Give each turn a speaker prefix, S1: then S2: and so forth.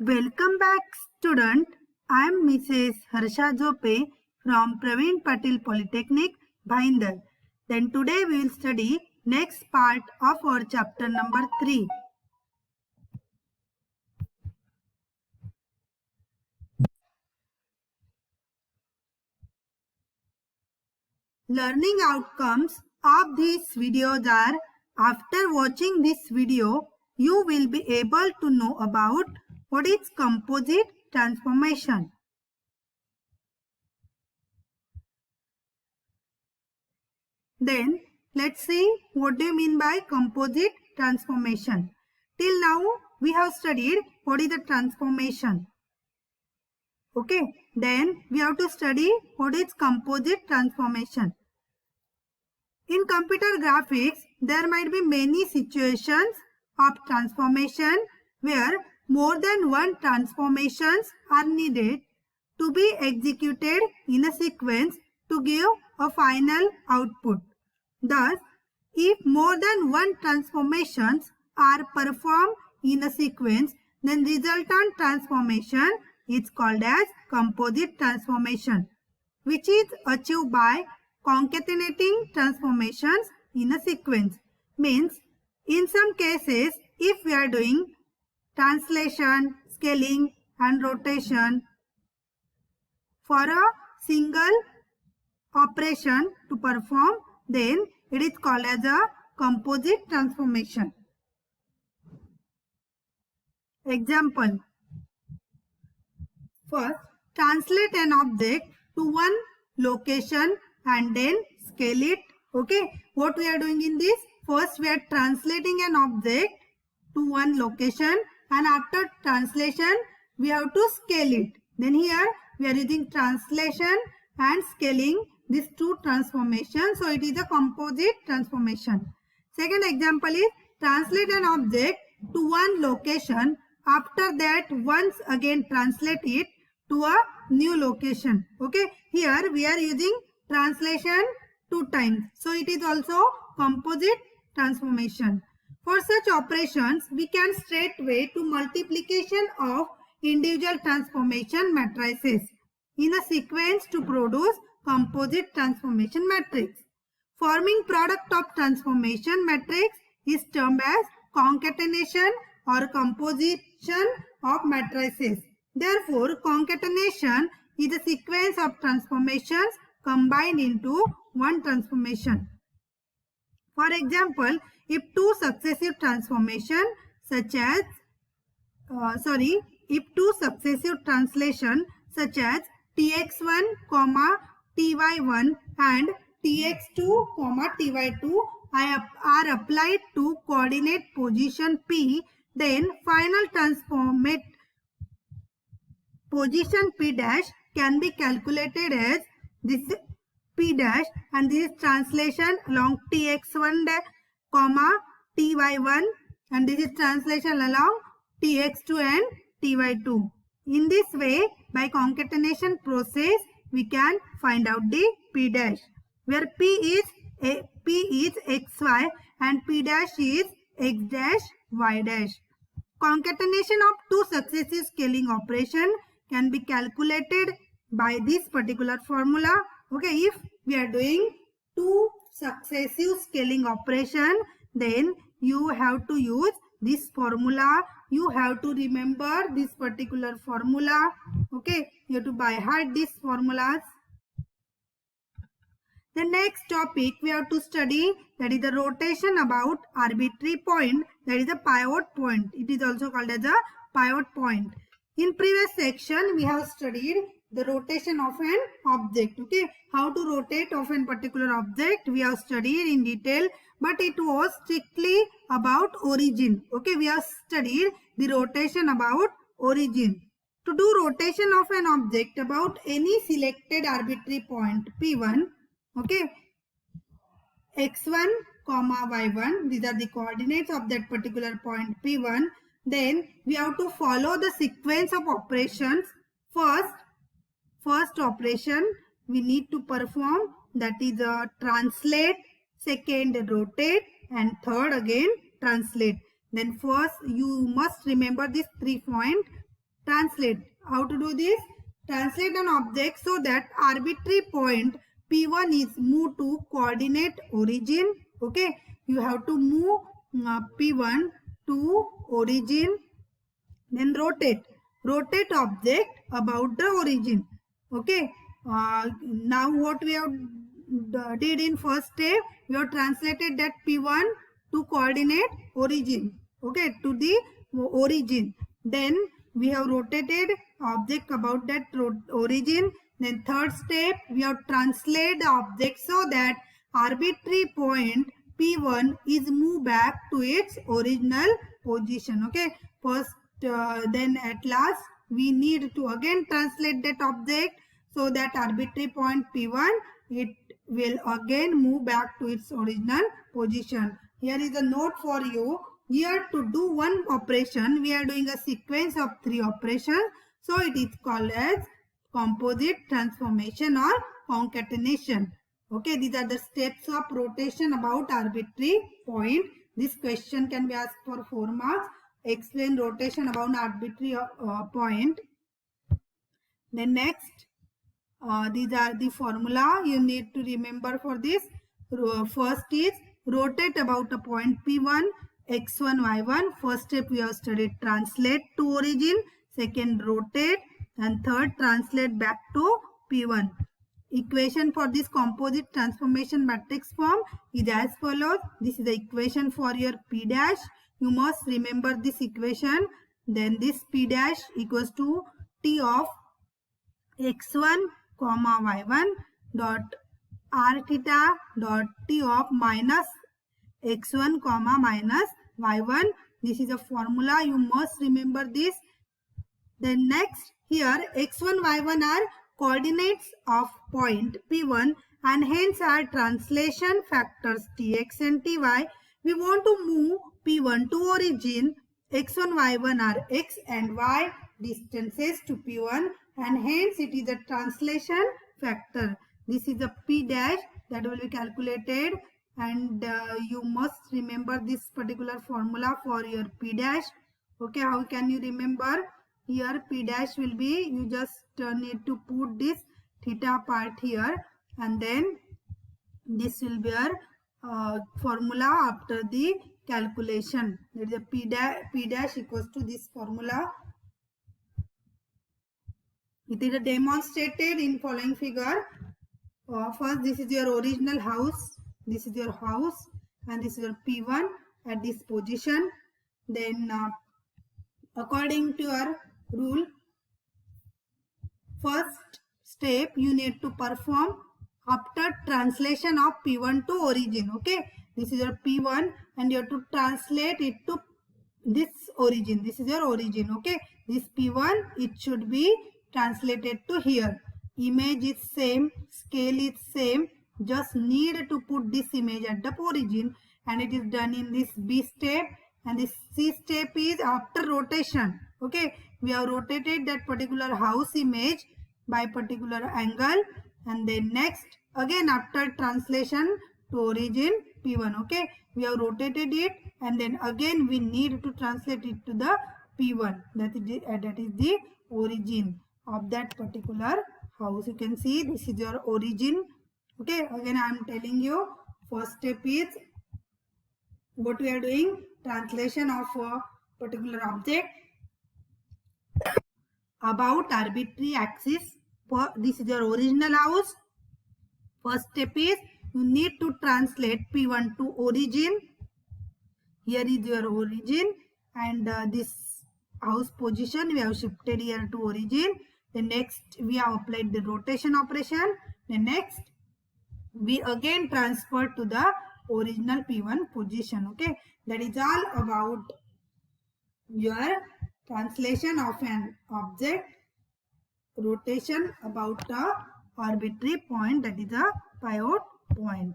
S1: Welcome back, student. I am Mrs. Harsha Jope from Praveen Patil Polytechnic, Bhayindar. Then today we will study next part of our chapter number 3. Learning outcomes of these videos are: after watching this video, you will be able to know about what is composite transformation. Then let's see what do you mean by composite transformation. Till now we have studied what is the transformation. Okay, then we have to study what is composite transformation. In computer graphics, there might be many situations of transformation where more than one transformations are needed to be executed in a sequence to give a final output. Thus, if more than one transformations are performed in a sequence, then resultant transformation is called as composite transformation, which is achieved by concatenating transformations in a sequence. Means, in some cases, if we are doing translation, scaling and rotation for a single operation to perform, then it is called as a composite transformation. Example. First, translate an object to one location and then scale it. Okay, what we are doing in this? First, we are translating an object to one location, and after translation, we have to scale it. Then here, we are using translation and scaling these two transformations. So, it is a composite transformation. Second example is translate an object to one location. After that, once again translate it to a new location. Okay, here we are using translation 2 times. So, it is also composite transformation. For such operations, we can straightway do multiplication of individual transformation matrices in a sequence to produce composite transformation matrix. Forming product of transformation matrix is termed as concatenation or composition of matrices. Therefore, concatenation is a sequence of transformations combined into one transformation. For example, if two successive transformations such as translation such as tx1, ty1 and tx2, ty2 are applied to coordinate position P, then final transformate position P dash can be calculated as this P dash, and this is translation along tx1 ty1, and this is translation along tx2 and ty2. In this way, by concatenation process, we can find out the P dash, where P is xy and P dash is x dash y dash. Concatenation of two successive scaling operation can be calculated by this particular formula. Okay, if we are doing two successive scaling operation, then you have to use this formula. You have to remember this particular formula. Okay, you have to by heart these formulas. The next topic we have to study, that is the rotation about arbitrary point, that is the pivot point. It is also called as a pivot point. In previous section, we have studied the rotation of an object. Okay, how to rotate of a particular object we have studied in detail, but it was strictly about origin. Okay, we have studied the rotation about origin. To do rotation of an object about any selected arbitrary point P1, okay, x1, y1, these are the coordinates of that particular point P1. Then we have to follow the sequence of operations. First operation we need to perform, that is translate, second rotate, and third again translate. Then first you must remember these 3 points. translate. How to do this? Translate an object so that arbitrary point P1 is moved to coordinate origin. Okay, you have to move P1 to origin, then rotate object about the origin. Okay, now what we have did in first step, we have translated that P1 to coordinate origin. Okay, to the origin. Then we have rotated object about that origin. Then third step, we have translated the object so that arbitrary point P1 is moved back to its original position. Okay, first then at last we need to again translate that object so that arbitrary point P1 it will again move back to its original position. Here is a note for you. Here to do one operation we are doing a sequence of 3 operations. So it is called as composite transformation or concatenation. Okay, these are the steps of rotation about arbitrary point. This question can be asked for 4 marks. Explain rotation about arbitrary point. Then next, these are the formula you need to remember for this. First is rotate about a point P1, x1, y1. First step we have studied translate to origin. Second rotate, and third translate back to P1. Equation for this composite transformation matrix form is as follows. This is the equation for your P dash. You must remember this equation. Then this P dash equals to T of x1 comma y1 dot r theta dot T of minus x1 comma minus y1. This is a formula. You must remember this. Then next, here x1, y1 are coordinates of point P1 and hence are translation factors Tx and Ty. We want to move P1 to origin. X1, y1 are x and y distances to P1 and hence it is a translation factor. This is a P dash that will be calculated, and you must remember this particular formula for your P dash. Okay, how can you remember? Here P dash will be, you just need to put this theta part here, and then this will be our formula after the calculation. That is a P dash equals to this formula. It is demonstrated in following figure. First, this is your original house. This is your house, and this is your P1 at this position. Then, according to your rule, first step you need to perform after translation of P1 to origin. Okay, this is your P1 and you have to translate it to this origin. This is your origin. Okay, this P1 it should be translated to here. Image is same, scale is same, just need to put this image at the origin, and it is done in this B step, and this C step is after rotation. Okay, we have rotated that particular house image by particular angle, and then next again after translation to origin P1. Okay, we have rotated it, and then again we need to translate it to the P1, that is the origin of that particular house. You can see this is your origin. Okay, again I am telling you, first step is what we are doing, translation of a particular object about arbitrary axis. This is your original house. First step is you need to translate P1 to origin. Here is your origin, and this house position we have shifted here to origin. The next we have applied the rotation operation. The next we again transfer to the original P1 position. Okay, that is all about your translation of an object, rotation about a arbitrary point, that is a pivot point.